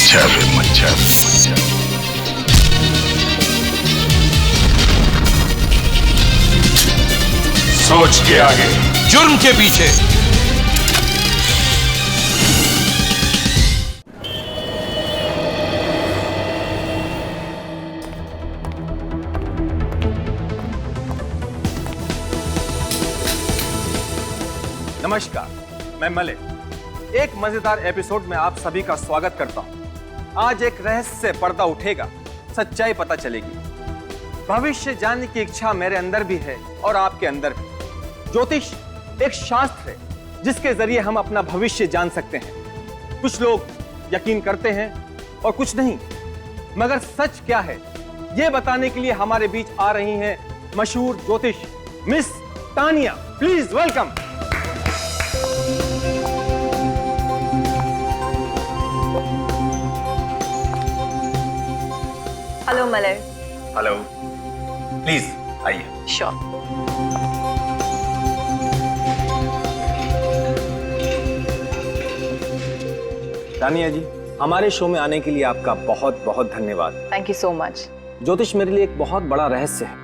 मच्छर मच्छर। सोच के आगे, जुर्म के पीछे। नमस्कार, मैं मलिक। एक मजेदार एपिसोड में आप सभी का स्वागत करता हूं। आज एक रहस्य से पर्दा उठेगा, सच्चाई पता चलेगी। भविष्य जानने की इच्छा मेरे अंदर भी है और आपके अंदर भी। ज्योतिष एक शास्त्र है जिसके जरिए हम अपना भविष्य जान सकते हैं। कुछ लोग यकीन करते हैं और कुछ नहीं, मगर सच क्या है यह बताने के लिए हमारे बीच आ रही हैं मशहूर ज्योतिष miss Tania. Please welcome. Hello Malay. Hello, please आइए। श्योर। तानिया जी, हमारे शो में आने के लिए आपका बहुत बहुत धन्यवाद। Thank you so much. ज्योतिष मेरे लिए एक बहुत बड़ा रहस्य है।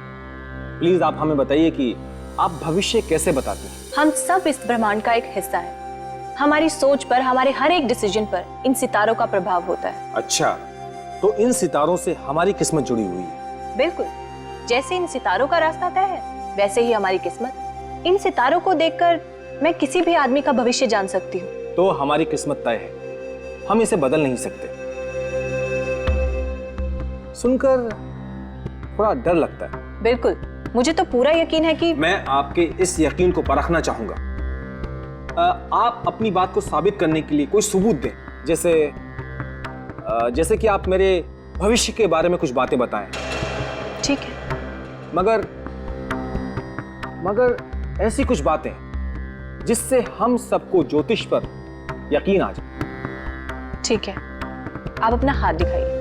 प्लीज आप हमें बताइए कि आप भविष्य कैसे बताते हैं? हम सब इस ब्रह्मांड का एक हिस्सा है। हमारी सोच पर, हमारे हर एक डिसीजन पर इन सितारों का प्रभाव होता है। अच्छा, तो इन सितारों से हमारी किस्मत जुड़ी हुई है? बिल्कुल। जैसे इन सितारों का रास्ता तय है, वैसे ही हमारी किस्मत। इन सितारों को देखकर मैं किसी भी आदमी का भविष्य जान सकती हूँ। तो हमारी किस्मत तय है, हम इसे बदल नहीं सकते। सुनकर थोड़ा डर लगता है। बिल्कुल, मुझे तो पूरा यकीन है कि मैं आपके इस यकीन को परखना चाहूंगा। आप अपनी बात को साबित करने के लिए कोई सबूत दें, जैसे कि आप मेरे भविष्य के बारे में कुछ बातें बताएं। ठीक है। मगर ऐसी कुछ बातें जिससे हम सबको ज्योतिष पर यकीन आ जाए। ठीक है, आप अपना हाथ दिखाइए।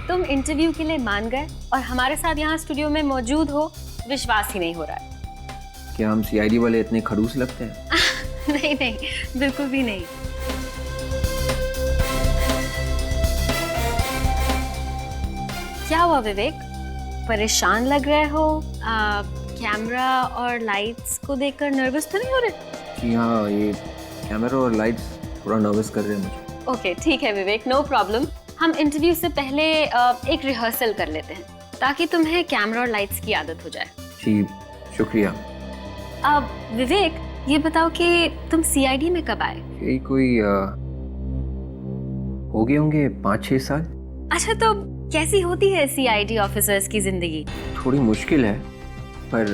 तुम इंटरव्यू के लिए मान गए और हमारे साथ यहाँ स्टूडियो में मौजूद हो, विश्वास ही नहीं हो रहा है। क्या हम सीआईडी वाले इतने खड़ूस लगते हैं? नहीं नहीं, बिल्कुल भी नहीं। क्या हुआ विवेक, परेशान लग रहे हो? कैमरा और लाइट्स को देखकर नर्वस तो नहीं हो रहे? जी हाँ, ये कैमरा और लाइट्स थोड़ा नर्वस कर रहे हैं मुझे। ओके ठीक है विवेक, नो प्रॉब्लम। हम इंटरव्यू से पहले एक रिहर्सल कर लेते हैं ताकि तुम्हें कैमरा और लाइट्स की आदत हो जाए। जी शुक्रिया। अब विवेक ये बताओ कि तुम सीआईडी में कब आए? यही कोई हो गए होंगे 5-6 साल। अच्छा, तो कैसी होती है सीआईडी ऑफिसर्स की जिंदगी? थोड़ी मुश्किल है पर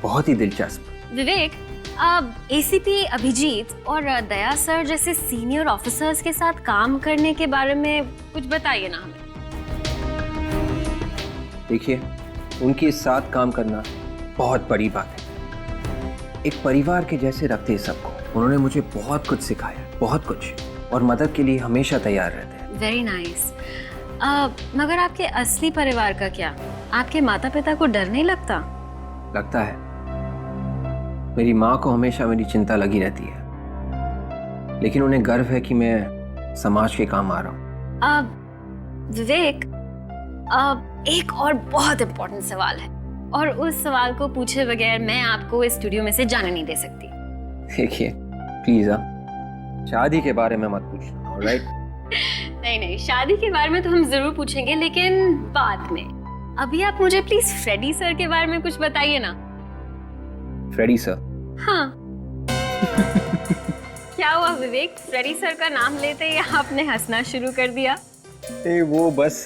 बहुत ही दिलचस्प। विवेक, अब एसीपी अभिजीत और दया सर जैसे सीनियर ऑफिसर्स के साथ काम करने के बारे में कुछ बताइए ना हमें। देखिए, उनके साथ काम करना बहुत बड़ी बात है। एक परिवार के जैसे रखते हैं सबको। उन्होंने मुझे बहुत कुछ सिखाया, बहुत कुछ, और मदद के लिए हमेशा तैयार रहते हैं। Very nice. मगर आपके असली परिवार का क्या? आपके माता पिता को डर नहीं लगता? लगता है। मेरी माँ को हमेशा मेरी चिंता लगी रहती है, लेकिन उन्हें गर्व है कि मैं समाज के काम आ रहा हूँ। अब विवेक, एक और बहुत इम्पोर्टेंट सवाल है और उस सवाल को पूछे बगैर मैं आपको इस स्टूडियो में से जाने नहीं दे सकती। देखिए प्लीज, शादी के बारे में मत पूछना, ऑलराइट? नहीं नहीं, शादी के बारे में तो हम जरूर पूछेंगे, लेकिन बाद में। अभी आप मुझे प्लीज फ्रेडी सर के बारे में कुछ बताइए ना। Freddie sir? हाँ। क्या हुआ विवेक, फ्रेडी सर का नाम लेते ही आपने हंसना शुरू कर दिया? वो बस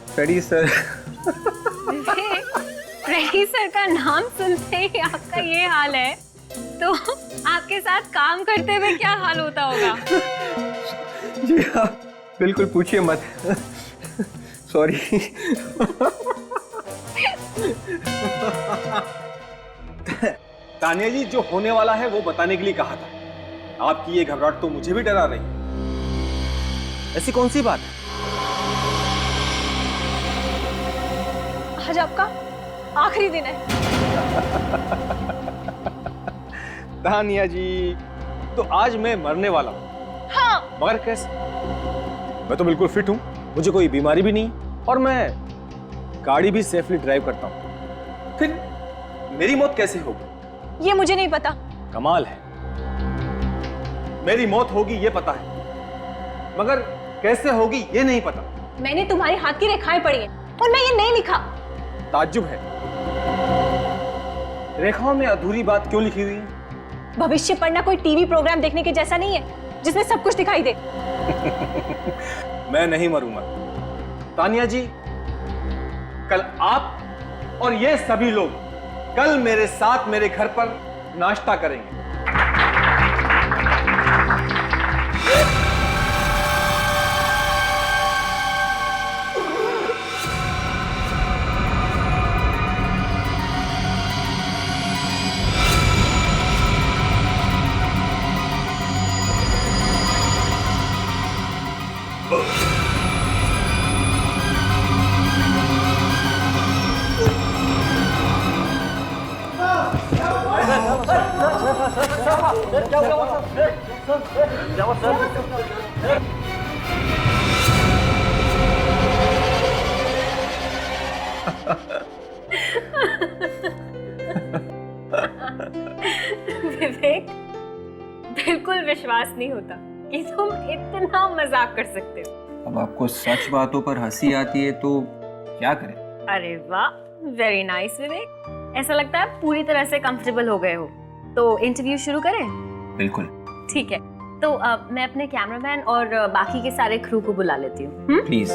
फ्रेडी सर। एडी सर का नाम सुनते ही आपका ये हाल है, तो आपके साथ काम करते हुए क्या हाल होता होगा? जी हाँ, बिल्कुल पूछिए मत। सॉरी। तानिया जी, जो होने वाला है वो बताने के लिए कहा था। आपकी ये घबराहट तो मुझे भी डरा रही है। ऐसी कौन सी बात है? आज आपका आखिरी दिन है। तानिया जी, तो आज मैं मरने वाला हूँ। हाँ। मगर कैसे? मैं तो बिल्कुल फिट हूँ, मुझे कोई बीमारी भी नहीं, और मैं गाड़ी भी सेफली ड्राइव करता हूँ। फिर मेरी मौत कैसे होगी? ये मुझे नहीं पता। कमाल है, मेरी मौत होगी ये पता है, मगर कैसे होगी ये नहीं पता। मैंने तुम्हारे हाथ की रेखाएं पढ़ी हैं और मैं ये नहीं लिखा। ताज्जुब है, रेखाओं में अधूरी बात क्यों लिखी हुई है? भविष्य पढ़ना कोई टीवी प्रोग्राम देखने के जैसा नहीं है जिसमें सब कुछ दिखाई दे। मैं नहीं मरूंगा तानिया जी। कल आप और ये सभी लोग कल मेरे साथ मेरे घर पर नाश्ता करेंगे। विवेक, बिल्कुल विश्वास नहीं होता कि तुम इतना मजाक कर सकते हो। अब आपको सच बातों पर हंसी आती है तो क्या करें? अरे वाह, वेरी नाइस विवेक। ऐसा लगता है पूरी तरह से कंफर्टेबल हो गए हो। तो इंटरव्यू शुरू करें? बिल्कुल। ठीक है, तो मैं अपने कैमरामैन और बाकी के सारे क्रू को बुला लेती हूँ। प्लीज।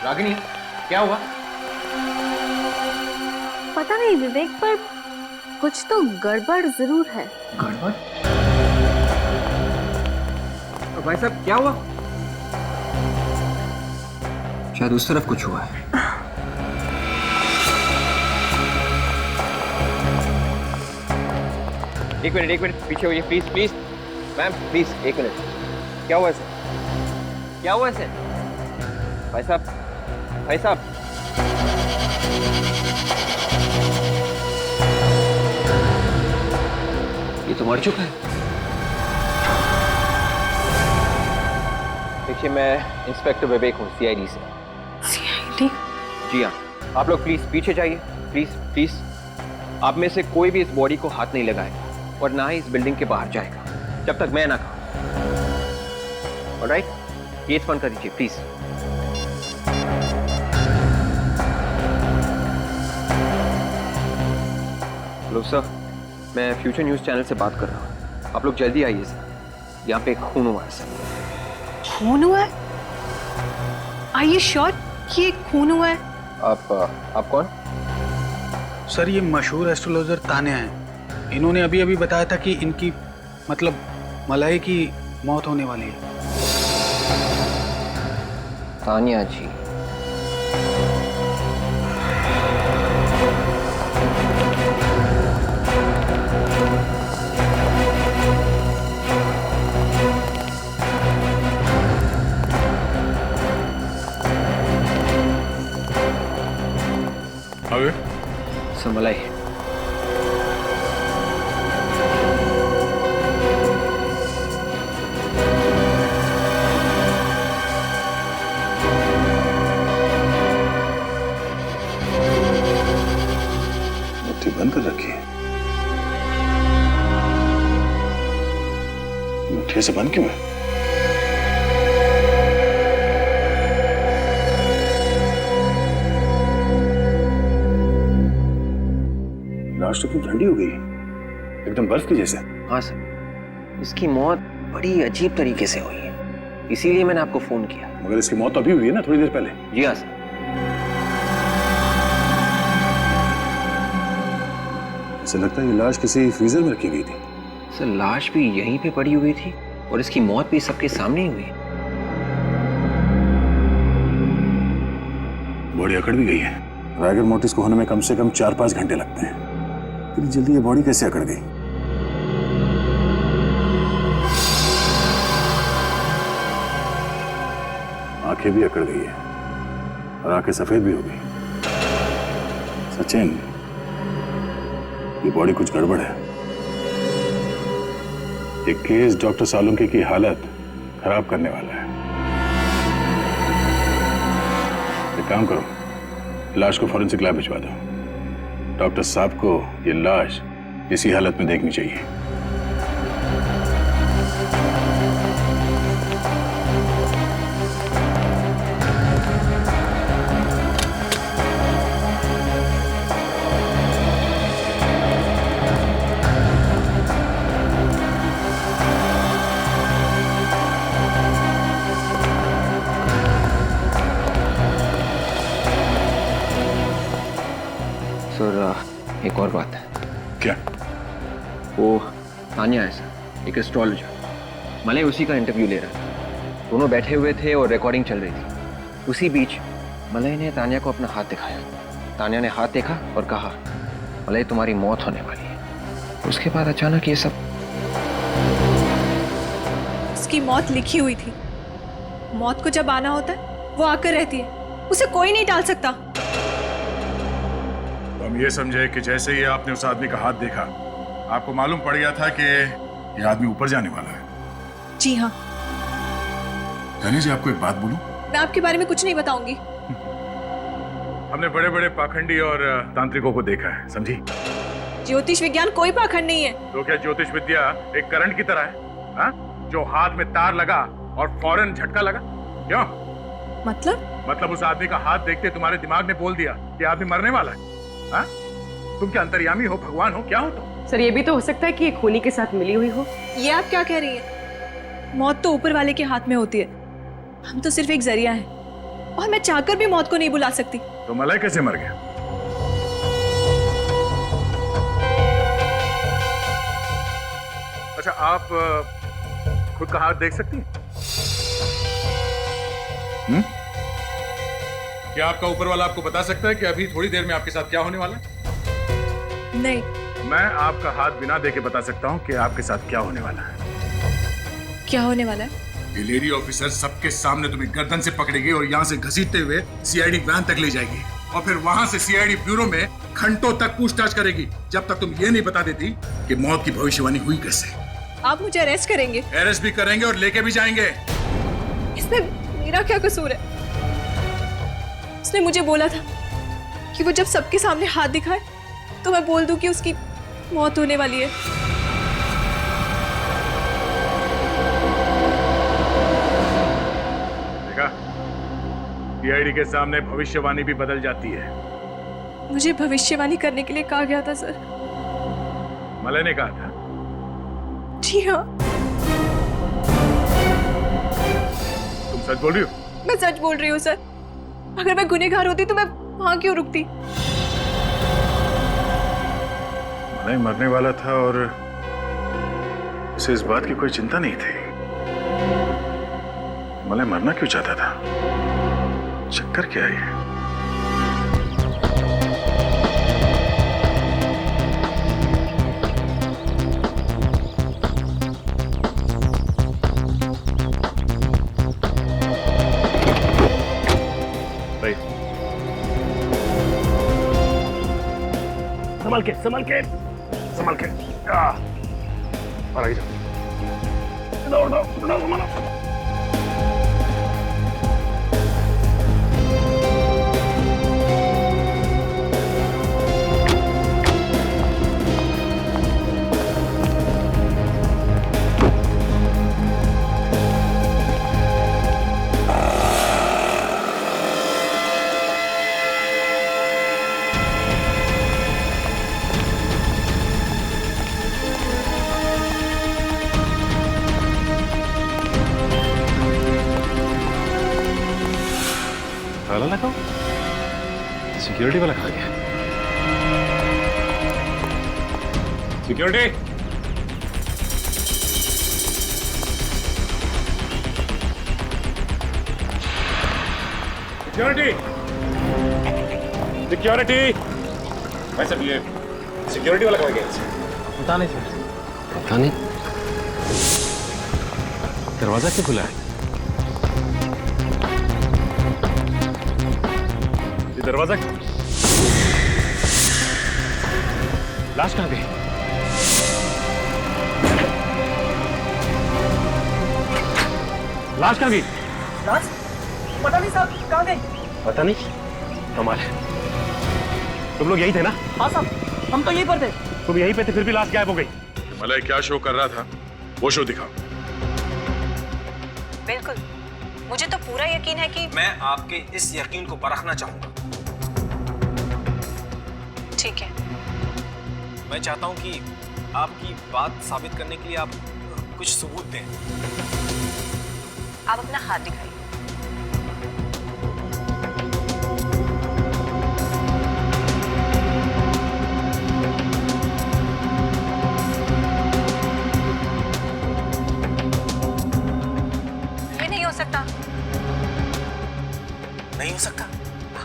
रागिनी, क्या हुआ? पता नहीं विवेक, पर कुछ तो गड़बड़ जरूर है। गड़बड़? भाई साहब, क्या हुआ? शायद उस तरफ कुछ हुआ है। एक मिनट पीछे होइए प्लीज प्लीज। मैम प्लीज, एक मिनट। क्या हुआ इसे? क्या हुआ इसे? भाई साहब, भाई साहब। ये तो मर चुका है। देखिए, मैं इंस्पेक्टर विवेक हूँ, सीआईडी से। सीआईडी? जी हाँ। आप लोग प्लीज पीछे जाइए, प्लीज प्लीज। आप में से कोई भी इस बॉडी को हाथ नहीं लगाएगा और ना ही इस बिल्डिंग के बाहर जाएगा जब तक मैं ना कहूँ। ऑलराइट, गेट बंद कर दीजिए प्लीज। हेलो सर, मैं फ्यूचर न्यूज़ चैनल से बात कर रहा हूँ। आप लोग जल्दी आइए सर, यहाँ पे एक खून हुआ है सर। खून हुआ है? आर यू श्योर कि ये खून हुआ है? आप कौन? सर, ये मशहूर एस्ट्रोलॉजर तानिया हैं। इन्होंने अभी अभी बताया था कि इनकी मतलब मलाई की मौत होने वाली है। तानिया जी? समलाई। मुट्ठी बंद कर रखी है। मुट्ठी से बंद क्यों है? लाश तो इतनी ठंडी हो गई, एकदम बर्फ की जैसे। हाँ सर, इसकी मौत बड़ी अजीब तरीके से हुई है, इसीलिए मैंने आपको फोन किया। मगर इसकी मौत तो अभी हुई है ना, थोड़ी देर पहले। जी हाँ सर। ऐसा लगता है ये लाश किसी फ्रीजर में रखी गई थी। सर लाश भी यहीं पे पड़ी हुई थी और इसकी मौत भी सबके सामने ही हुई। बॉडी अकड़ भी गई है। रायगर मोटिस को होने में कम से कम 4-5 घंटे लगते हैं। इतनी जल्दी ये बॉडी कैसे अकड़ गई? आंखें भी अकड़ गई है और आंखें सफेद भी हो गई। सचिन, ये बॉडी कुछ गड़बड़ है। ये केस डॉक्टर सालुंके की हालत खराब करने वाला है। एक काम करो, लाश को फॉरेंसिक लैब भिजवा दो। डॉक्टर साहब को ये लाश इसी हालत में देखनी चाहिए। सर एक और बात है। क्या? वो तानिया है सर, एक एस्ट्रोलॉजर। मलय उसी का इंटरव्यू ले रहा था। दोनों बैठे हुए थे और रिकॉर्डिंग चल रही थी। उसी बीच मलय ने तानिया को अपना हाथ दिखाया। तानिया ने हाथ देखा और कहा, मलय तुम्हारी मौत होने वाली है। उसके बाद अचानक ये सब। उसकी मौत लिखी हुई थी। मौत को जब आना होता है वो आकर रहती है, उसे कोई नहीं टाल सकता। तो हम ये समझे कि जैसे ही आपने उस आदमी का हाथ देखा, आपको मालूम पड़ गया था कि ये आदमी ऊपर जाने वाला है। जी हाँ। धनी जी, आपको एक बात बोलूं? मैं आपके बारे में कुछ नहीं बताऊंगी। हमने बड़े बड़े पाखंडी और तांत्रिकों को देखा है, समझी? ज्योतिष विज्ञान कोई पाखंड नहीं है। तो क्या ज्योतिष विद्या एक करंट की तरह है, हा? जो हाथ में तार लगा और फौरन झटका लगा? क्यों? मतलब उस आदमी का हाथ देखते तुम्हारे दिमाग ने बोल दिया कि आदमी मरने वाला है। हा? तुम क्या अंतर्यामी हो, भगवान हो, क्या हो तुम? सर ये भी तो हो सकता है कि ये खूनी के साथ मिली हुई हो। ये आप क्या कह रही हैं? मौत तो ऊपर वाले के हाथ में होती है। हम तो सिर्फ एक जरिया हैं और मैं चाहकर भी मौत को नहीं बुला सकती। तो मलय कैसे मर गया? अच्छा, आप खुद का हाथ देख सकती हैं? क्या आपका ऊपर वाला आपको बता सकता है कि अभी थोड़ी देर में आपके साथ क्या होने वाला है? नहीं। मैं आपका हाथ बिना देखे बता सकता हूं कि आपके साथ क्या होने वाला है। क्या होने वाला है? ये लेडी ऑफिसर सबके सामने तुम्हें गर्दन से पकड़ेगी और यहाँ से घसीटते हुए सीआईडी वैन तक ले जाएगी और फिर वहां से सीआईडी ब्यूरो में घंटों तक पूछताछ करेगी, जब तक तुम ये नहीं बता देती कि मौत की भविष्यवाणी हुई कैसे। आप मुझे अरेस्ट करेंगे? अरेस्ट भी करेंगे और लेके भी जाएंगे। इसमें मेरा क्या कसूर है? उसने मुझे बोला था कि वो जब सबके सामने हाथ दिखाए तो मैं बोल दूं कि उसकी मौत होने वाली है। देखा, सीआईडी के सामने भविष्यवाणी भी बदल जाती है। मुझे भविष्यवाणी करने के लिए कहा गया था सर। मलय ने कहा था? जी हाँ। तुम सच बोल रही हो? मैं सच बोल रही हूँ सर। अगर मैं गुनहगार होती तो मैं वहां क्यों रुकती? मलय मरने वाला था और उसे इस बात की कोई चिंता नहीं थी। मलय मरना क्यों चाहता था? चक्कर क्या है? संभल के और आगे जाओ। दौड़। ताला लगाओ? सिक्योरिटी वाला कहाँ गया? सिक्योरिटी! सिक्योरिटी! सिक्योरिटी! भाई साहब ये सिक्योरिटी वाला कहाँ गया? पता नहीं सर। पता नहीं। दरवाजा क्यों खुला है? ये दरवाजा लाश कहाँ गई? लाश कहाँ गई? लाश? पता नहीं साहब, कहाँ गई? पता नहीं। कमाल है। तुम लोग यही थे ना? हाँ साहब, हम तो यहीं पर थे। तुम यहीं पे थे, फिर भी लाश गायब हो गई। मलाई क्या शो कर रहा था, वो शो दिखाओ। बिल्कुल, मुझे तो पूरा यकीन है कि मैं आपके इस यकीन को परखना चाहूंगा। ठीक है। मैं चाहता हूं कि आपकी बात साबित करने के लिए आप कुछ सबूत दें। आप अपना हाथ दिखाइए। ये नहीं हो सकता। नहीं हो सकता?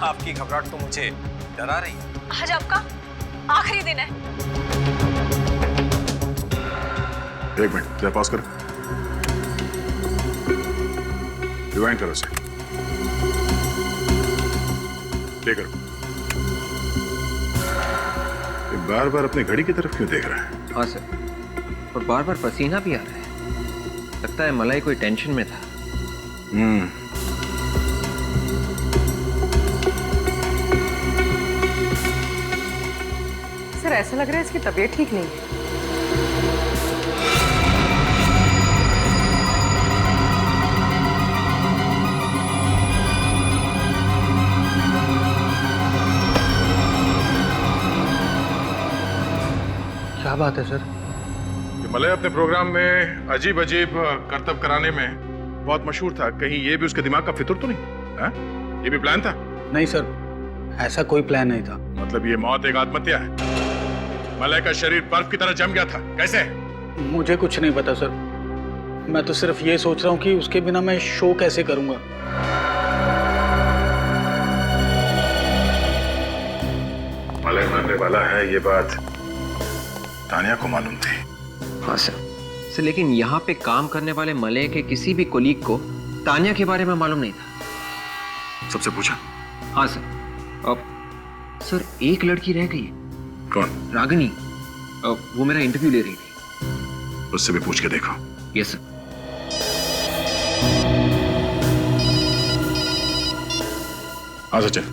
आपकी घबराहट तो मुझे डरा रही है। आज आपका आखिरी दिन है। एक मिनट, जरा पॉज करो। रिवाइंड करो उसे। प्ले करो। ये बार बार अपनी घड़ी की तरफ क्यों देख रहा है? हाँ सर, और बार बार पसीना भी आ रहा है। लगता है मलाई कोई टेंशन में था। सर ऐसा लग रहा है इसकी तबीयत ठीक नहीं है। क्या बात है सर? ये मलाई अपने प्रोग्राम में अजीब अजीब करतब कराने में बहुत मशहूर था। कहीं ये भी उसके दिमाग का फितूर तो नहीं? हा? ये भी प्लान था? नहीं सर, ऐसा कोई प्लान नहीं था। मतलब ये मौत एक आत्महत्या है? मलाई का शरीर बर्फ की तरह जम गया था, कैसे? मुझे कुछ नहीं पता सर। मैं तो सिर्फ ये सोच रहा हूँ कि उसके बिना मैं शो कैसे करूंगा। मलाई मरने वाला है, ये बात तानिया को मालूम थी। हाँ सर, लेकिन यहाँ पे काम करने वाले मलय के किसी भी कोलीग को तानिया के बारे में मालूम नहीं था। सबसे पूछा? हाँ सर। अब सर एक लड़की रह गई है। कौन? रागिनी। वो मेरा इंटरव्यू ले रही थी। उससे भी पूछ के देखो। Yes sir. हाँ सचिन।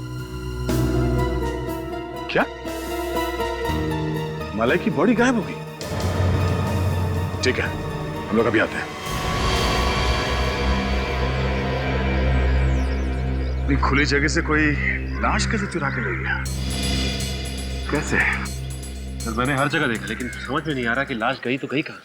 क्या? मलाई की बॉडी गायब हो गई? ठीक है, हम लोग अभी आते हैं। इतनी खुली जगह से कोई लाश कैसे चुरा के ले गया? कैसे? सर मैंने हर जगह देखा, लेकिन समझ में नहीं आ रहा कि लाश गई तो गई कहाँ।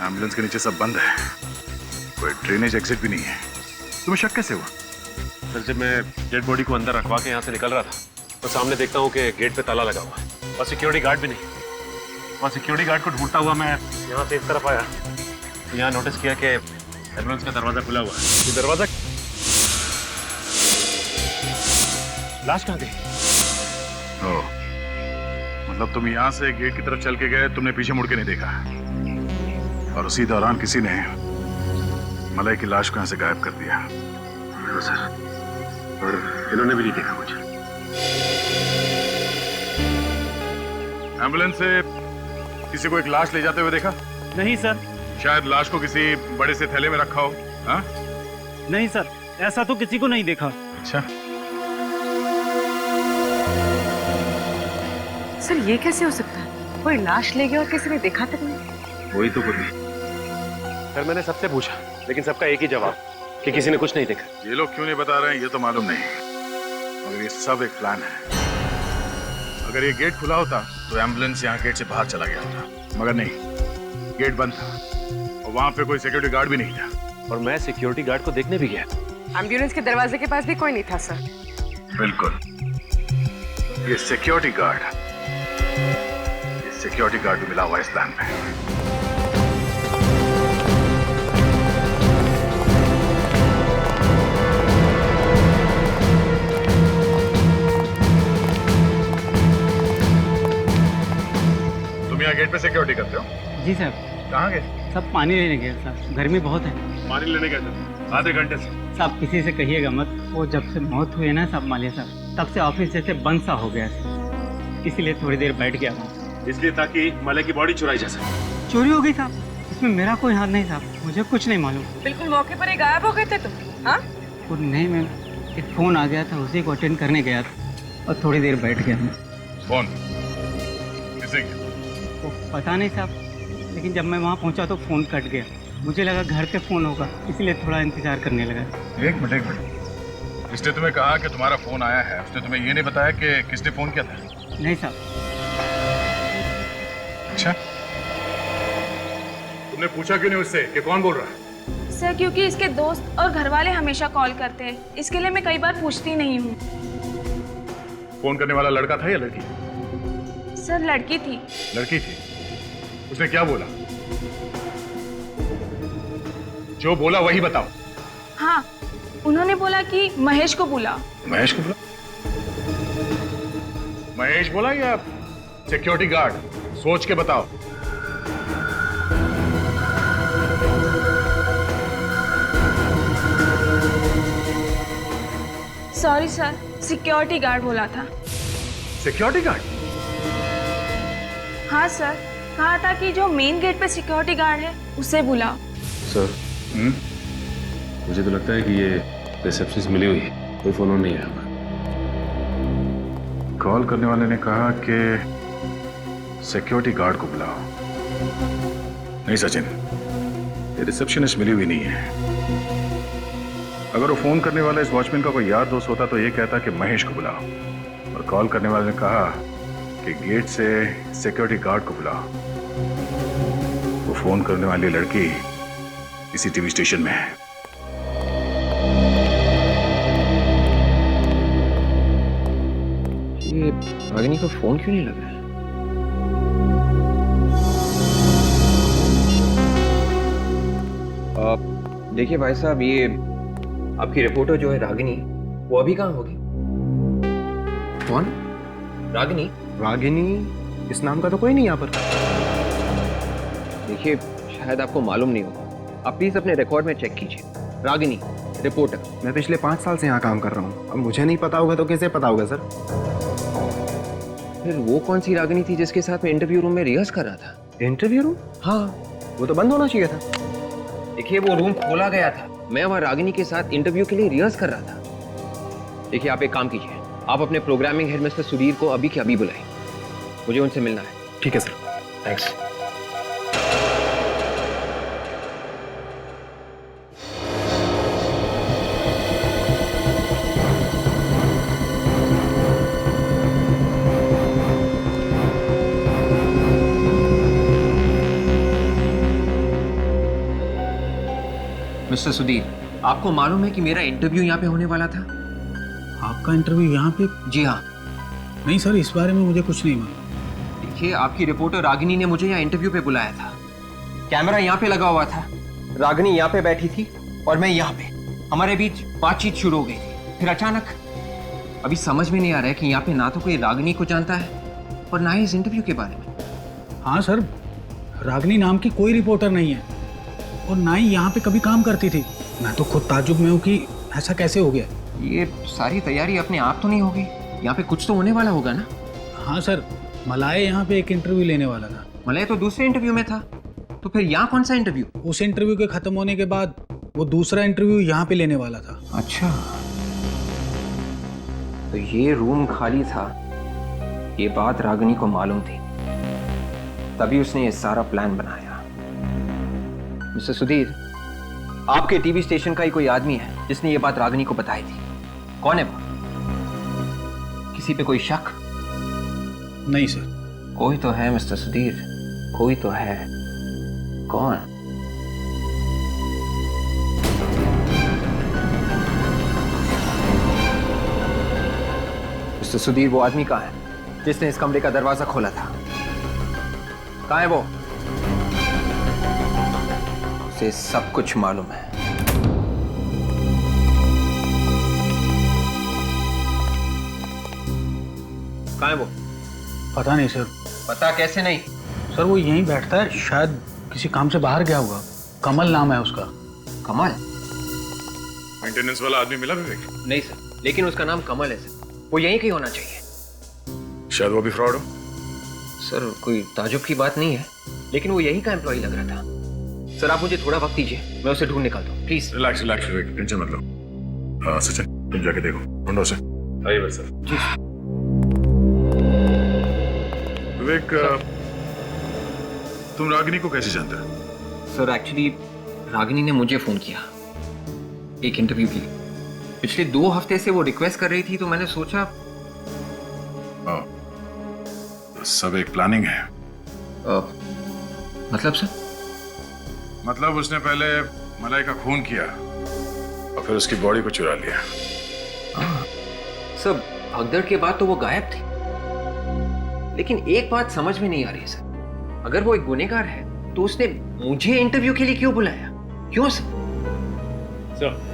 एम्बुलेंस के नीचे सब बंद है, कोई ड्रेनेज एग्जिट भी नहीं है। तुम्हें शक कैसे हुआ? सर जब मैं डेड बॉडी को अंदर रखवा के यहाँ से निकल रहा था तो सामने देखता हूँ कि गेट पे ताला लगा हुआ है और सिक्योरिटी गार्ड भी नहीं। और सिक्योरिटी गार्ड को ढूंढता हुआ मैं यहाँ से इस तरफ आया तो यहाँ नोटिस किया कि एम्बुलेंस का दरवाजा खुला हुआ है। ये दरवाजा, लाश कहाँ गई? ओह, मतलब तुम यहाँ से गेट की तरफ चल के गए, तुमने पीछे मुड़ के नहीं देखा और उसी दौरान किसी ने मलाई की लाश को यहाँ से गायब कर दिया। हाँ सर, और इन्होंने भी नहीं देखा मुझे। एम्बुलेंस से किसी को एक लाश ले जाते हुए देखा? नहीं सर। शायद लाश को किसी बड़े से थैले में रखा हो। हाँ? नहीं सर, ऐसा तो किसी को नहीं देखा। अच्छा, सर ये कैसे हो सकता है? कोई लाश ले गया और किसी ने देखा तक नहीं। वही तो कुछ नहीं। सर मैंने सबसे पूछा, लेकिन सबका एक ही जवाब कि किसी ने कुछ नहीं देखा। ये लोग क्यों नहीं बता रहे हैं ये तो मालूम नहीं, मगर ये सब एक प्लान है। अगर ये गेट खुला होता तो एम्बुलेंस यहाँ गेट से बाहर चला गया था, मगर नहीं, गेट बंद था और वहां पे कोई सिक्योरिटी गार्ड भी नहीं था। और मैं सिक्योरिटी गार्ड को देखने भी गया। एम्बुलेंस के दरवाजे के पास भी कोई नहीं था सर। बिल्कुल, ये सिक्योरिटी गार्ड भी मिला हुआ इस प्लान में। तुम यहाँ गेट पे सिक्योरिटी करते हो? जी सर। कहाँ गए? सब पानी लेने गए सर, गर्मी बहुत है। पानी लेने गए थे आधे घंटे से। सब किसी से कहिएगा मत, वो जब से मौत हुई है ना सब मालिया साहब, तब से ऑफिस जैसे बंद सा हो गया है, इसीलिए थोड़ी देर बैठ गया हूँ। इसलिए ताकि मलय की बॉडी चुराई जा सके। चोरी हो गई साहब, इसमें मेरा कोई हाथ नहीं साहब, मुझे कुछ नहीं मालूम। बिल्कुल मौके पर ही गायब हो गए थे तुम? हाँ? वो नहीं मैम, एक फोन आ गया था, उसी को अटेंड करने गया था और थोड़ी देर बैठ गया मैं। फोन किसे? वो पता नहीं साहब, लेकिन जब मैं वहाँ पहुँचा तो फ़ोन कट गया। मुझे लगा घर पे फ़ोन होगा, इसलिए थोड़ा इंतजार करने लगा। एक मिनट, इसने तुम्हें कहा कि तुम्हारा फोन आया है, उसने तुम्हें ये नहीं बताया कि किसने फोन किया था? नहीं साहब। अच्छा, तुमने पूछा क्यों नहीं उससे कि कौन बोल रहा है? सर क्योंकि इसके दोस्त और घर वाले हमेशा कॉल करते हैं, इसके लिए मैं कई बार पूछती नहीं हूँ। फोन करने वाला लड़का था या लड़की? सर लड़की थी। लड़की थी? उसने क्या बोला? जो बोला वही बताओ। हाँ, उन्होंने बोला कि महेश को बुला। महेश को बोला? महेश बोला या सिक्योरिटी गार्ड? सोच के बताओ। सॉरी सर, सिक्योरिटी गार्ड बोला था। Security guard? हाँ सर, कहा था कि जो मेन गेट पे सिक्योरिटी गार्ड है उसे बुलाओ। सर मुझे तो लगता है कि ये रिसेप्शनिस्ट मिली हुई है, कोई फोन नहीं आया। कॉल करने वाले ने कहा कि सिक्योरिटी गार्ड को बुलाओ। नहीं सचिन, ये रिसेप्शनिस्ट मिली हुई नहीं है। अगर वो फोन करने वाला इस वॉचमैन का कोई यार दोस्त होता तो ये कहता कि महेश को बुलाओ, और कॉल करने वाले ने कहा कि गेट से सिक्योरिटी गार्ड को बुलाओ। वो फोन करने वाली लड़की इसी टीवी स्टेशन में है। ये रागिनी का फोन क्यों नहीं लग रहा है? देखिए भाई साहब, ये आपकी रिपोर्टर जो है रागिनी, वो अभी कहाँ होगी? कौन? रागिनी? रागिनी इस नाम का तो कोई नहीं यहाँ पर। देखिए शायद आपको मालूम नहीं होगा, आप प्लीज अपने रिकॉर्ड में चेक कीजिए। रागिनी रिपोर्टर। मैं पिछले 5 साल से यहाँ काम कर रहा हूँ, अब मुझे नहीं पता होगा तो कैसे पता होगा सर? फिर वो कौन सी रागिनी थी जिसके साथ मैं इंटरव्यू रूम में रिहर्स कर रहा था? Interview room? हाँ, वो तो बंद होना चाहिए था। देखिए वो रूम खोला गया था, मैं वहाँ रागिनी के साथ इंटरव्यू के लिए रिहर्स कर रहा था। देखिए आप एक काम कीजिए, आप अपने प्रोग्रामिंग हेड मिस्टर सुधीर को अभी के अभी बुलाएं, मुझे उनसे मिलना है। ठीक है सर। थैंक्स। मिस्टर सुधीर, आपको मालूम है कि मेरा इंटरव्यू यहाँ पे होने वाला था? आपका इंटरव्यू यहाँ पे? जी हाँ। नहीं सर, इस बारे में मुझे कुछ नहीं मालूम। देखिए आपकी रिपोर्टर रागिनी ने मुझे यहाँ इंटरव्यू पे बुलाया था, कैमरा यहाँ पे लगा हुआ था, रागिनी यहाँ पे बैठी थी और मैं यहाँ पे, हमारे बीच बातचीत शुरू हो गई थी। फिर अचानक, अभी समझ में नहीं आ रहा है कि यहाँ पे ना तो कोई रागिनी को जानता है और ना ही इस इंटरव्यू के बारे में। हाँ सर, रागिनी नाम की कोई रिपोर्टर नहीं है और ना ही यहाँ पे कभी काम करती थी। मैं तो खुद ताज्जुब में हूँ कि ऐसा कैसे हो गया। ये सारी तैयारी अपने आप तो नहीं होगी, यहाँ पे कुछ तो होने वाला होगा ना? हाँ सर, मलाय यहाँ पे एक इंटरव्यू लेने वाला था। मलाय तो दूसरे इंटरव्यू में था, तो फिर यहाँ कौन सा इंटरव्यू? उस इंटरव्यू के खत्म होने के बाद वो दूसरा इंटरव्यू यहाँ पे लेने वाला था। अच्छा, तो ये रूम खाली था, ये बात रागिनी को मालूम थी, तभी उसने ये सारा प्लान बनाया। मिस्टर सुधीर, आपके टीवी स्टेशन का ही कोई आदमी है जिसने ये बात रागिनी को बताई थी, कौन है वो? किसी पे कोई शक? नहीं सर, कोई तो है मिस्टर सुधीर, कोई तो है। कौन? मिस्टर सुधीर, वो आदमी कहाँ है जिसने इस कमरे का दरवाजा खोला था? कहाँ है वो? उसे सब कुछ मालूम है। कहाँ है वो? पता नहीं सर। पता कैसे नहीं? सर वो यहीं बैठता है, शायद किसी काम से बाहर गया होगा। कमल नाम है उसका। कमल? मेंटेनेंस वाला आदमी मिला विवेक? नहीं सर, लेकिन उसका नाम कमल है सर। वो यहीं कहीं होना चाहिए। शायद वो भी फ्रॉड हो। सर कोई ताजुब की बात नहीं है, लेकिन वो यहीं का एम्प्लॉय लग रहा था। सर आप मुझे थोड़ा वक्त दीजिए, मैं उसे ढूंढ निकालता हूँ please. Relax relax Vivek, tension मत लो। हाँ सचिन, तुम जाके देखो, ढूंढो उसे। आइए भाई सर। जी विवेक, तुम रागिनी को कैसे जानते हो? सर एक्चुअली रागिनी ने मुझे फोन किया एक इंटरव्यू के लिए। पिछले 2 हफ्ते से वो रिक्वेस्ट कर रही थी, तो मैंने सोचा। सब एक प्लानिंग है। मतलब सर? मतलब उसने पहले मलाई का खून किया और फिर उसकी बॉडी को चुरा लिया। सर भगदड़ के बाद तो वो गायब थी, लेकिन एक बात समझ में नहीं आ रही है सर। अगर वो एक गुनहगार है तो उसने मुझे इंटरव्यू के लिए क्यों बुलाया? क्यों सर? सर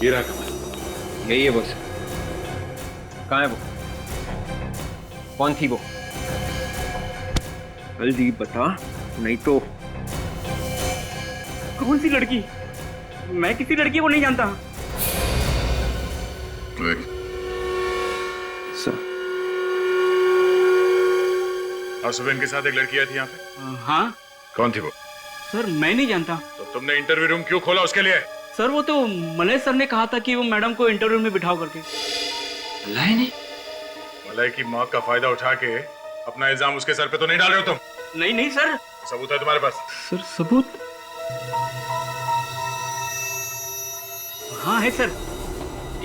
ये रहा कमल। यही है वो सर। कहाँ है वो? कौन थी वो? जल्दी बता, नहीं तो। कौन सी लड़की? मैं किसी लड़की को नहीं जानता। विवेक, सर आज सुबह इनके साथ एक लड़की आई थी यहाँ पे। हाँ कौन थी वो? सर मैं नहीं जानता। तो तुमने इंटरव्यू रूम क्यों खोला उसके लिए? सर वो तो मलय सर ने कहा था कि वो मैडम को इंटरव्यू में बिठाओ करके। मलाई ने? मलाई की मौत का फायदा उठा के अपना इल्जाम उसके सर पे तो नहीं डाल रहे हो तुम? नहीं नहीं सर। सबूत है तुम्हारे पास? सर सबूत? हाँ है सर,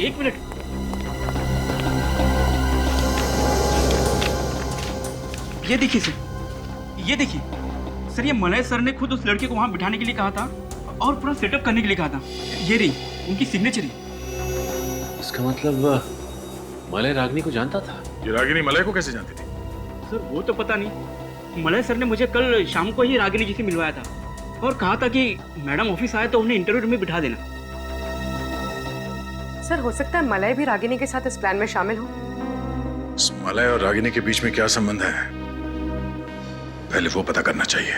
1 मिनट। ये देखिए सर, ये देखिए सर, ये मलय सर ने खुद उस लड़के को वहां बिठाने के लिए कहा था और पूरा सेटअप करने के लिए कहा था। ये रही उनकी सिग्नेचर ही। इसका मतलब मलय रागिनी को जानता था? ये रागिनी मलाई को कैसे जानती थी? सर वो तो पता नहीं। मलय सर ने मुझे कल शाम को ही रागिनी जी से मिलवाया था और कहा था कि मैडम ऑफिस आए तो उन्हें इंटरव्यू में बिठा देना। सर हो सकता है मलय भी रागिनी के साथ इस प्लान में शामिल हो। इस मलय और रागिनी के बीच में क्या संबंध है, पहले वो पता करना चाहिए।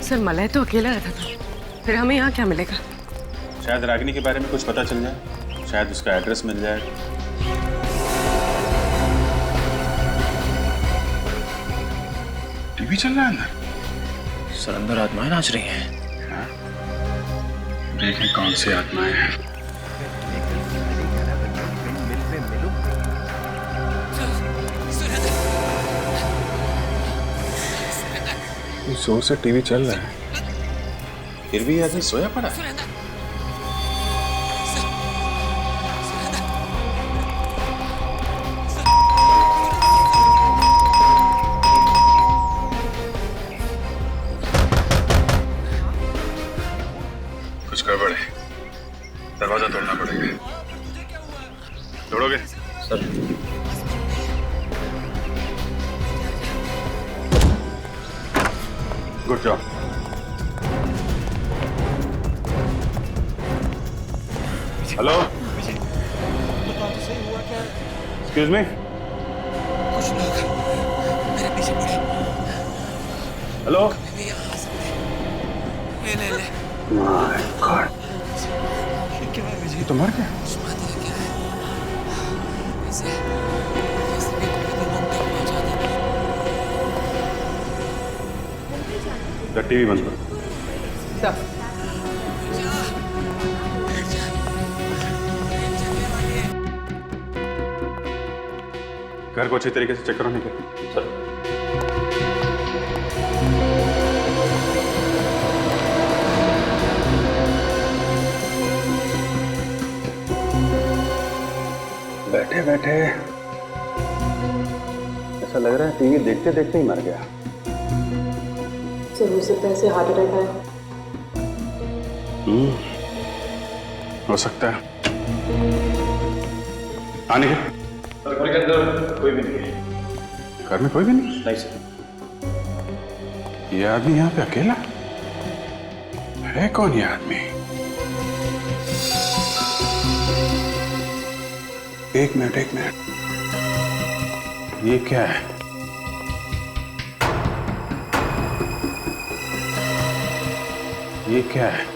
सर मलय तो अकेला रहता था, फिर हमें यहाँ क्या मिलेगा? शायद रागिनी के बारे में कुछ पता चल जाए, शायद उसका एड्रेस मिल जाए। टीवी चल रहा है अंदर? सर अंदर आत्माएं नाच रही हैं। देखें कौन सी आत्माएं हैं। जोर से टीवी चल रहा है, फिर भी आदमी सोया पड़ा है। कुछ गड़बड़ है, दरवाजा तोड़ना पड़ेगा। तोड़ोगे? Sir good job. Hello, excuse me. कुछ लोग मेरे पीछे पड़े। हेलो। ले माय गॉड, क्या है विजय? ये तो मर गया। क्या है? कैसे भी कोई मंदिर पहुंचा देना। टीवी बंद करो। घर को अच्छी तरीके से चेक करो। नहीं कर सर। बैठे, ऐसा लग रहा है टीवी देखते देखते ही मर गया। सर हो सकता है ऐसे हार्ट अटैक आया। हो सकता है। आने के घर के अंदर कोई भी नहीं है। घर में कोई भी नहीं? नहीं सर। ये आदमी यहाँ पे अकेला है? कौन ये आदमी? एक मिनट, ये क्या है? ये क्या है?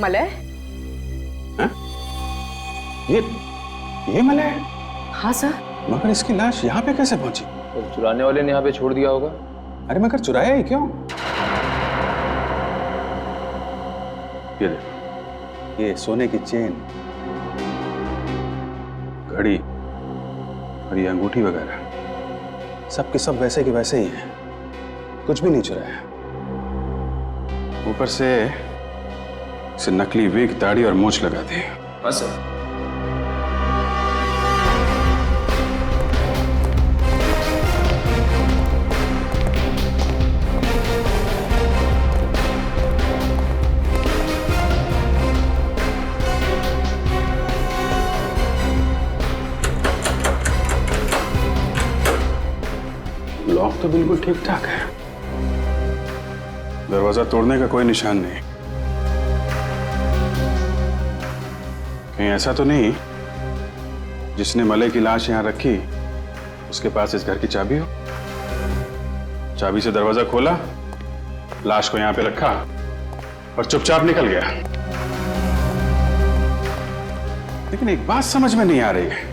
मलय? ये मलय है? हाँ सर। मगर इसकी लाश यहाँ पे कैसे पहुंची? तो चुराने वाले ने यहाँ पे छोड़ दिया होगा। अरे मगर चुराया ही क्यों? ये देख, ये सोने की चेन, घड़ी और ये अंगूठी वगैरह सब के सब वैसे के वैसे ही हैं, कुछ भी नहीं चुराया। ऊपर से इसे नकली विग, दाढ़ी और मूंछ लगा दी। हाँ सर। लॉक तो बिल्कुल ठीक ठाक है, दरवाजा तोड़ने का कोई निशान नहीं। कहीं ऐसा तो नहीं जिसने मलय की लाश यहां रखी उसके पास इस घर की चाबी हो? चाबी से दरवाजा खोला, लाश को यहां पे रखा और चुपचाप निकल गया। लेकिन एक बात समझ में नहीं आ रही है,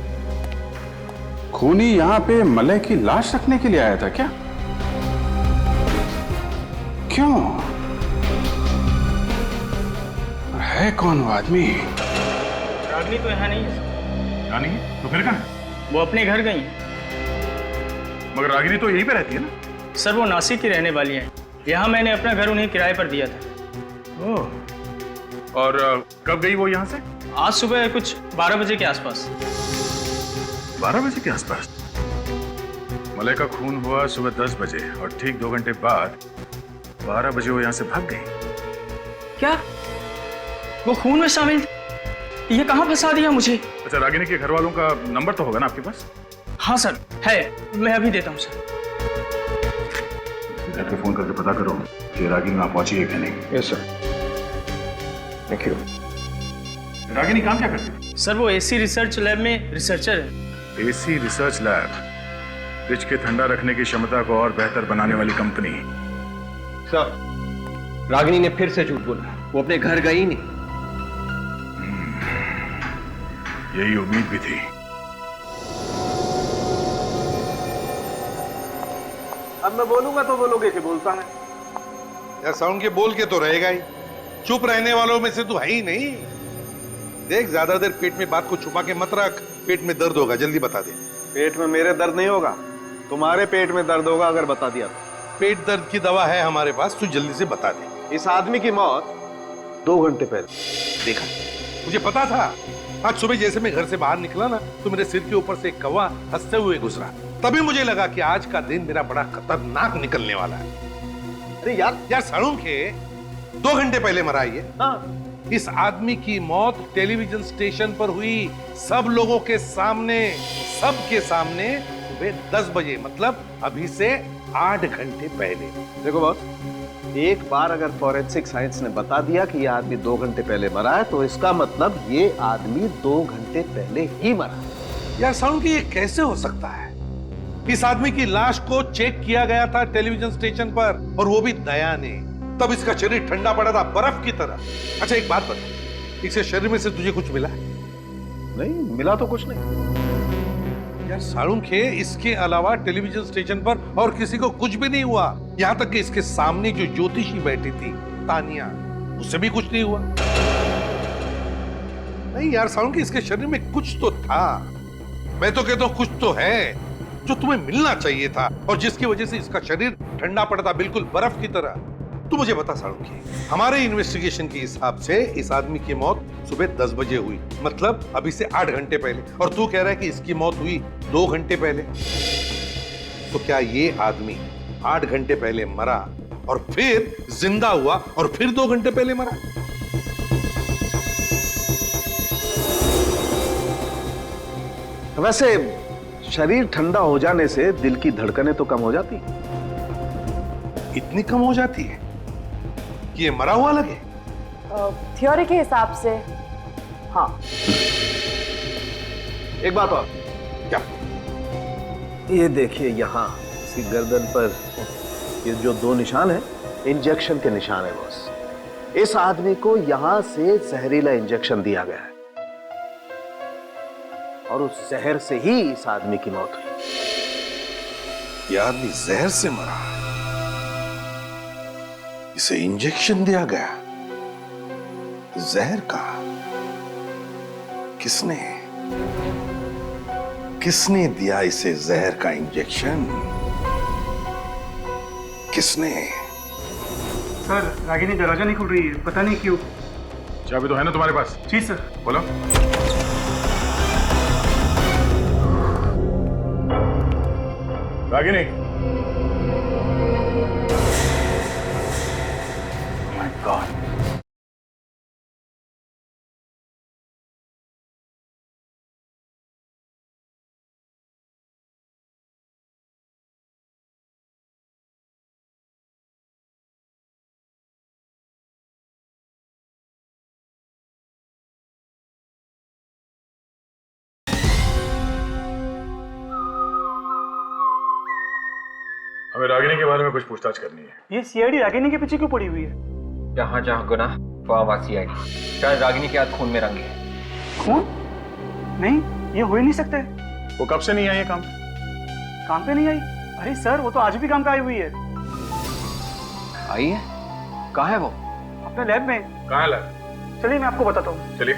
खूनी यहां पे मलय की लाश रखने के लिए आया था क्या? क्यों? है कौन वो आदमी? रागिनी तो यहाँ नहीं है। यहाँ नहीं है? तो फिर कहाँ है? वो अपने घर गई है। मगर रागिनी तो यहीं पे रहती है ना? सर वो नासिक की रहने वाली है। यहाँ मैंने अपना घर उन्हें किराए पर दिया था। ओह, और कब गई वो यहाँ से? आज सुबह कुछ 12 बजे के आसपास। 12 बजे के आसपास? मलय का खून हुआ सुबह 10 बजे और ठीक 2 घंटे बाद 12 बजे वो यहाँ से भाग गई। क्या वो खून में शामिल थी? ये कहाँ फंसा दिया मुझे? अच्छा, रागिनी के घर वालों का नंबर तो होगा ना आपके पास? हाँ सर है, मैं अभी देता हूँ सर। घर पे फोन करके पता करो कि रागिनी वहां पहुंची है कि नहीं। Yes sir. Thank you. Ragini काम क्या करती है? सर वो एसी रिसर्च लैब में रिसर्चर है। एसी रिसर्च लैब, फ्रिज के ठंडा रखने की क्षमता को और बेहतर बनाने वाली कंपनी। सर, रागिनी ने फिर से झूठ बोला, वो अपने घर गई नहीं। यही उम्मीद भी थी। अब मैं बोलूंगा तो बोलोगे कि बोलता है? यार साउंड के बोल के तो रहेगा ही, चुप रहने वालों में से तू है ही नहीं। देख, ज्यादा देर पेट में बात को छुपा के मत रख, पेट में दर्द होगा, जल्दी बता दे। पेट में मेरे दर्द नहीं होगा, तुम्हारे पेट में दर्द होगा अगर बता दिया तो। पेट दर्द की दवा है हमारे पास, तू जल्दी से बता दे। इस आदमी की मौत 2 घंटे पहले देखा, मुझे पता था। आज सुबह जैसे मैं घर से बाहर निकला ना, तो मेरे सिर के ऊपर से एक कौवा हंसते हुए गुजरा। तभी मुझे लगा कि आज का दिन मेरा बड़ा खतरनाक निकलने वाला है। अरे यार सालून के 2 घंटे पहले मरा ये। हाँ। इस आदमी की मौत टेलीविजन स्टेशन पर हुई, सब लोगों के सामने, सबके सामने, सुबह 10 बजे, मतलब अभी से 8 घंटे पहले। देखो बॉस, एक बार अगर फॉरेंसिक साइंस ने बता दिया कि यह आदमी 2 घंटे पहले मरा है, तो इसका मतलब ये आदमी 2 घंटे पहले ही मरा। यार साउंड की ये कैसे हो सकता है? इस आदमी की लाश को चेक किया गया था टेलीविजन स्टेशन पर, और वो भी दया ने। तब इसका शरीर ठंडा पड़ा था बर्फ की तरह। अच्छा एक बात बता, इसके शरीर में से तुझे कुछ मिला? नहीं मिला तो कुछ नहीं। यार साळुंखे, इसके अलावा टेलीविजन स्टेशन पर और किसी को कुछ भी नहीं हुआ। यहाँ तक कि इसके सामने जो ज्योतिषी बैठी थी तानिया, उससे भी कुछ नहीं हुआ। नहीं यार साळुंखे, इसके शरीर में कुछ तो था। मैं तो कहता हूँ कुछ तो है जो तुम्हें मिलना चाहिए था और जिसकी वजह से इसका शरीर ठंडा पड़ता, बिल्कुल बर्फ की तरह। तू मुझे बता साळुंखे, हमारे इन्वेस्टिगेशन के हिसाब से इस आदमी की मौत सुबह 10 बजे हुई, मतलब अभी से 8 घंटे पहले, और तू कह रहा है कि इसकी मौत हुई 2 घंटे पहले। तो क्या ये आदमी 8 घंटे पहले मरा और फिर जिंदा हुआ और फिर 2 घंटे पहले मरा? वैसे शरीर ठंडा हो जाने से दिल की धड़कनें तो कम हो जाती। इतनी कम हो जाती है कि ये मरा हुआ लगे? थ्योरी के हिसाब से हाँ। एक बात और। क्या? ये देखिए, यहाँ इसकी गर्दन पर ये जो 2 निशान है, इंजेक्शन के निशान है बॉस। इस आदमी को यहाँ से जहरीला इंजेक्शन दिया गया है और उस जहर से ही इस आदमी की मौत हुई। यह आदमी जहर से मरा, इसे इंजेक्शन दिया गया जहर का। किसने दिया इसे जहर का इंजेक्शन? किसने? सर, रागिनी दरवाजा नहीं खुल रही है, पता नहीं क्यों। चाबी तो है ना तुम्हारे पास? जी सर। बोलो। रागिनी। My god. हमें रागिनी के बारे में कुछ पूछताछ करनी है। ये सीआईडी रागिनी के पीछे क्यों पड़ी हुई है? जहाँ जहाँ गुनाह वहाँ वहाँ सीआईडी। शायद रागिनी के हाथ खून में रंगे है। खून? नहीं, ये हो ही नहीं सकता है। वो कब से नहीं आई है काम पे नहीं आई? अरे सर, वो तो आज भी काम पे आई हुई है। आई है? कहाँ है वो? अपने लैब में। कहाँ है लैब? चलिए मैं आपको बताता हूँ। चलिए।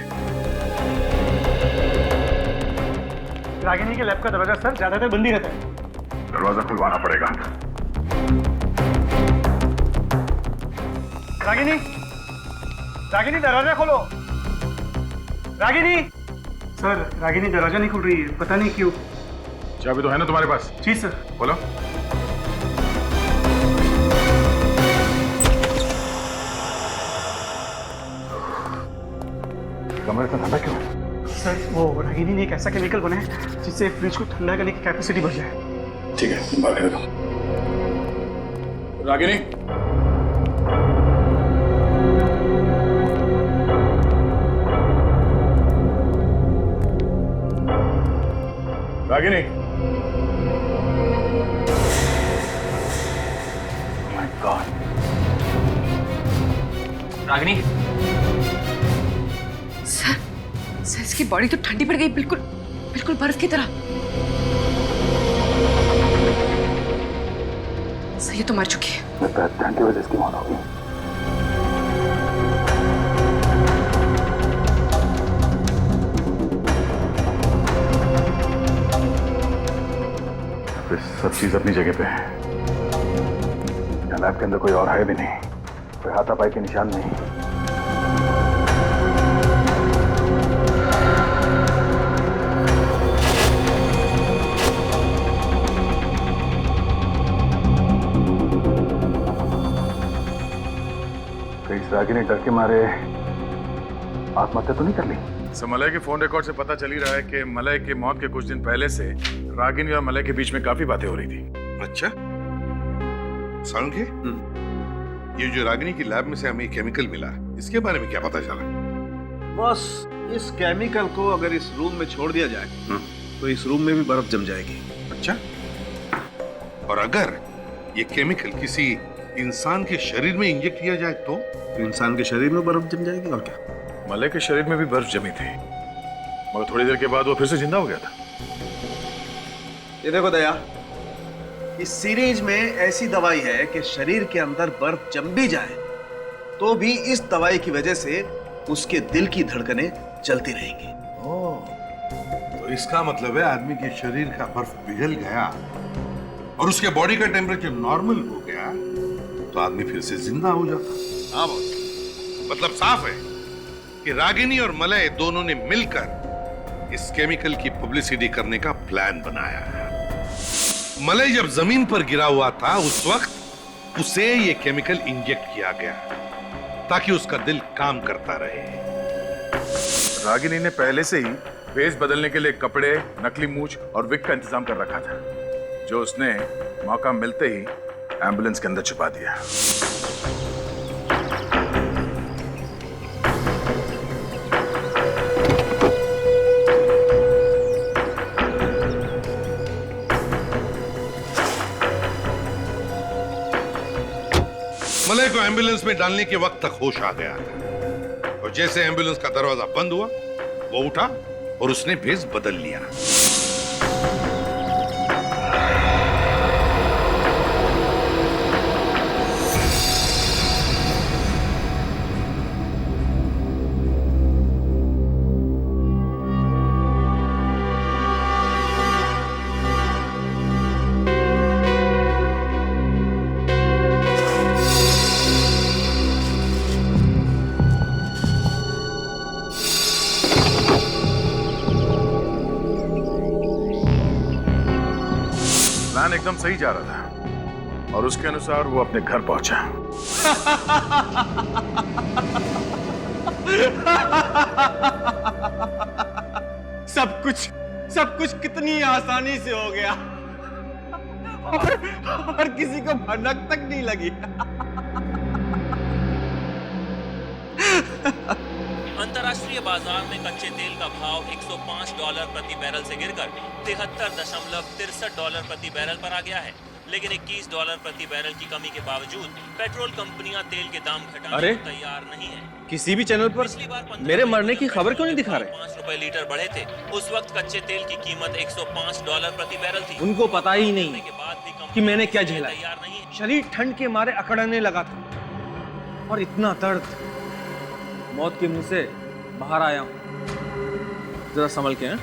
रागिनी के लैब का दरवाजा सर ज्यादातर बंद ही रहता है। दरवाजा खुलवाना पड़ेगा। रागिनी, रागिनी दरवाजा खोलो। रागिनी। सर, रागिनी दरवाजा नहीं खुल रही है, पता नहीं क्यों। चाबी तो है ना तुम्हारे पास? जी सर। बोलो। कमरे का ठंडा क्यों है? सर, वो रागिनी ने एक ऐसा केमिकल बनाया है जिससे फ्रिज को ठंडा करने की कैपेसिटी बढ़ जाए। ठीक है, बाहर निकलो। Ragini. Ragini. My God. Ragini. Sir, इसकी बॉडी तो ठंडी पड़ गई, बिल्कुल बिल्कुल बर्फ की तरह। सर, ये तो मर चुकी है। ठंड की वजह से इसकी मौत हो गई। सब चीज अपनी जगह पे है। लैब के अंदर कोई और है भी नहीं, कोई हाथापाई के निशान नहीं। कहीं रागिनी डर के मारे आत्महत्या तो नहीं कर ली? मलय के फोन रिकॉर्ड से पता चल ही रहा है कि मलय की मौत के कुछ दिन पहले से रागिनी और मलय के बीच में काफी बातें हो रही थी। अच्छा साळुंखे, ये जो रागिनी की लैब में से हमें केमिकल मिला, इसके बारे में क्या पता चला? बस इस केमिकल को अगर इस रूम में छोड़ दिया जाए तो इस रूम में भी बर्फ जम जाएगी। अच्छा, और अगर ये केमिकल किसी इंसान के शरीर में इंजेक्ट किया जाए तो इंसान के शरीर में बर्फ जम जाएगी। और क्या? मलय के शरीर में भी बर्फ जमी थी, मगर थोड़ी देर के बाद वो फिर से जिंदा हो गया था। ये देखो दया, इस सीरीज में ऐसी दवाई है कि शरीर के अंदर बर्फ जम भी जाए तो भी इस दवाई की वजह से उसके दिल की धड़कनें चलती रहेंगी। तो इसका मतलब है आदमी के शरीर का बर्फ पिघल गया और उसके बॉडी का टेम्परेचर नॉर्मल हो गया तो आदमी फिर से जिंदा हो जाता। हाँ बॉस, मतलब साफ है कि रागिनी और मलय दोनों ने मिलकर इस केमिकल की पब्लिसिटी करने का प्लान बनाया है। मलय जब जमीन पर गिरा हुआ था उस वक्त उसे ये केमिकल इंजेक्ट किया गया ताकि उसका दिल काम करता रहे। रागिनी ने पहले से ही भेष बदलने के लिए कपड़े, नकली मूछ और विग का इंतजाम कर रखा था, जो उसने मौका मिलते ही एम्बुलेंस के अंदर छुपा दिया। मलय को एम्बुलेंस में डालने के वक्त तक होश आ गया था और जैसे एम्बुलेंस का दरवाजा बंद हुआ वो उठा और उसने भेष बदल लिया। प्लान एकदम सही जा रहा था और उसके अनुसार वो अपने घर पहुंचा। सब कुछ कितनी आसानी से हो गया और किसी को भनक तक नहीं लगी। अंतर्राष्ट्रीय बाजार में कच्चे तेल का भाव $105 प्रति बैरल से गिरकर $73.63 प्रति बैरल पर आ गया है, लेकिन $21 प्रति बैरल की कमी के बावजूद पेट्रोल कंपनियां तेल के दाम घटाने को तैयार नहीं है। किसी भी चैनल पर मेरे मरने की खबर क्यों नहीं दिखा रहे? ₹5 लीटर बढ़े थे। उस वक्त कच्चे तेल की कीमत $105 प्रति बैरल थी। उनको पता ही नहीं कि मैंने क्या झेला। शरीर ठंड के मारे अकड़ने लगा था और इतना दर्द, मौत के मुंह से बाहर आया हूं। जरा संभल के। हैं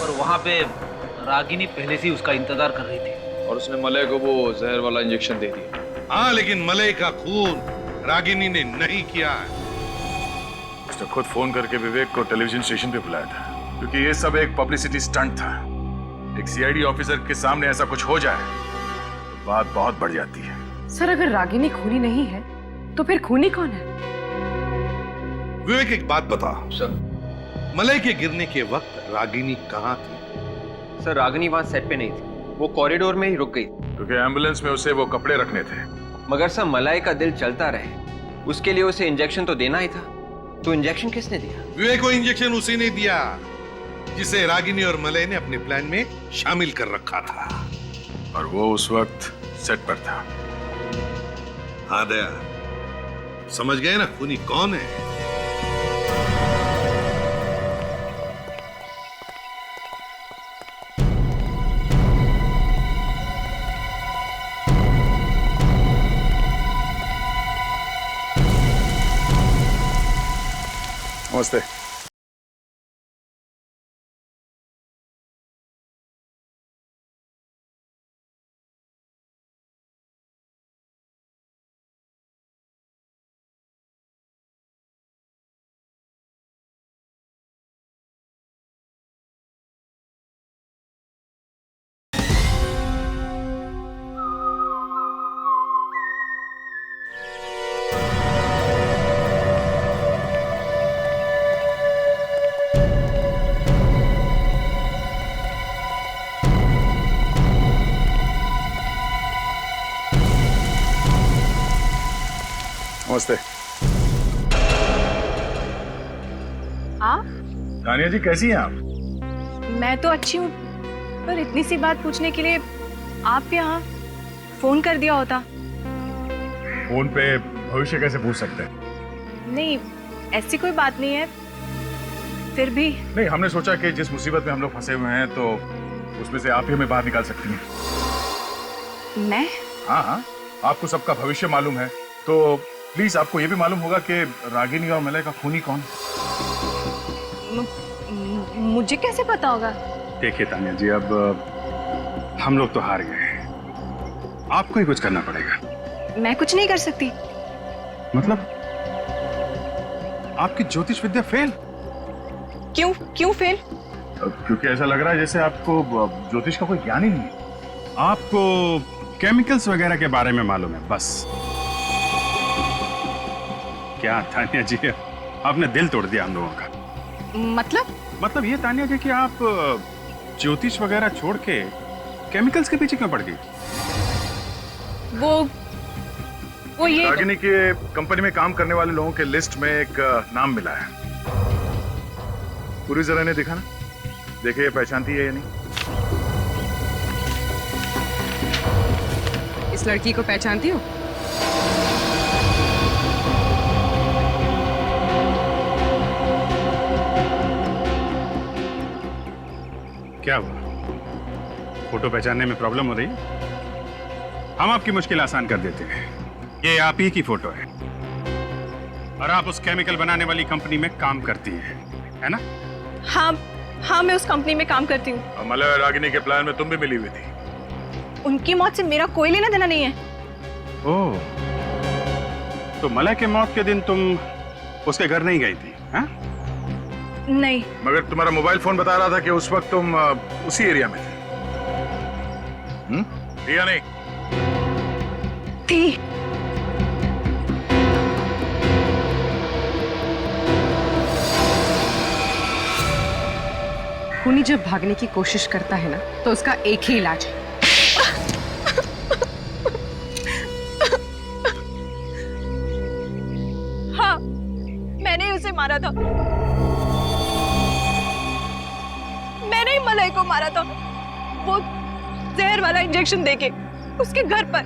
और वहां पे रागिनी पहले से ही उसका इंतजार कर रही थी और उसने मलय को वो जहर वाला इंजेक्शन दे दिया। हाँ, लेकिन मलय का खून रागिनी ने नहीं किया। उसने खुद फोन करके विवेक को टेलीविजन स्टेशन पे बुलाया था, क्योंकि ये सब एक पब्लिसिटी स्टंट था। एक सीआईडी ऑफिसर के सामने ऐसा कुछ हो जाए तो बात बहुत बढ़ जाती है। सर, अगर रागिनी खूनी नहीं है तो फिर खूनी कौन है? विवेक, एक बात बता सर, मलय के गिरने के वक्त रागिनी कहाँ थी? सर, रागिनी वहां सेट पे नहीं थी, वो कॉरिडोर में ही रुक गई, क्योंकि एम्बुलेंस में उसे वो कपड़े रखने थे। मगर सर, मलय का दिल चलता रहे उसके लिए उसे इंजेक्शन तो देना ही था। तो इंजेक्शन किसने दिया? विवेक को इंजेक्शन उसी ने दिया जिसे रागिनी और मलय ने अपने प्लान में शामिल कर रखा था। और वो उस वक्त सेट पर था। हाँ दया, समझ गए ना खूनी कौन है? नमस्ते। नमस्ते। आप? तानिया जी, कैसी हैं आप? मैं तो अच्छी हूँ, पर इतनी सी बात पूछने के लिए आप यहाँ फोन कर दिया होता। फोन पे भविष्य कैसे पूछ सकते हैं? नहीं, ऐसी कोई बात नहीं है, फिर भी नहीं, हमने सोचा कि जिस मुसीबत में हम लोग फंसे हुए हैं तो उसमें से आप ही हमें बाहर निकाल सकती हैं। मैं? हाँ हाँ, आपको सबका भविष्य मालूम है तो प्लीज आपको ये भी मालूम होगा कि रागिनी और मलय का खूनी कौन। मुझे कैसे पता होगा? देखिए तानिया जी, अब हम लोग तो हार गए हैं, आपको ही कुछ करना पड़ेगा। मैं कुछ नहीं कर सकती। मतलब आपकी ज्योतिष विद्या फेल? क्यों? क्यों फेल? क्योंकि ऐसा लग रहा है जैसे आपको ज्योतिष का कोई ज्ञान ही नहीं है। आपको केमिकल्स वगैरह के बारे में मालूम है बस। क्या तानिया जी, आपने दिल तोड़ दिया हम लोगों का। मतलब ये तानिया जी कि आप ज्योतिष वगैरह छोड़ के केमिकल्स के पीछे क्यों पड़ गई? वो ये रागिनी के कंपनी में काम करने वाले लोगों के लिस्ट में एक नाम मिला है। पूरी जरा इन्हें दिखाना, देखिए ये पहचानती है या नहीं। इस लड़की को पहचानती हो? क्या हुआ? फोटो पहचानने में प्रॉब्लम हो रही है? हम आपकी मुश्किल आसान कर देते हैं। ये आप ही की फोटो है और आप उस केमिकल बनाने वाली कंपनी में काम करती हैं, है ना? हाँ, मैं उस कंपनी में काम करती हूँ। मलय और रागिनी के प्लान में तुम भी मिली हुई थी। उनकी मौत से मेरा कोई लेना देना नहीं है। ओह, तो मलय के मौत के दिन तुम उसके घर नहीं गई थी? हाँ? नहीं। मगर तुम्हारा मोबाइल फोन बता रहा था कि उस वक्त तुम उसी एरिया में थे। या नहीं? थी। खूनी जब भागने की कोशिश करता है ना तो उसका एक ही इलाज है। हाँ, मैंने उसे मारा था। मैंने ही मलय को मारा था, वो जहर वाला इंजेक्शन देके उसके घर पर।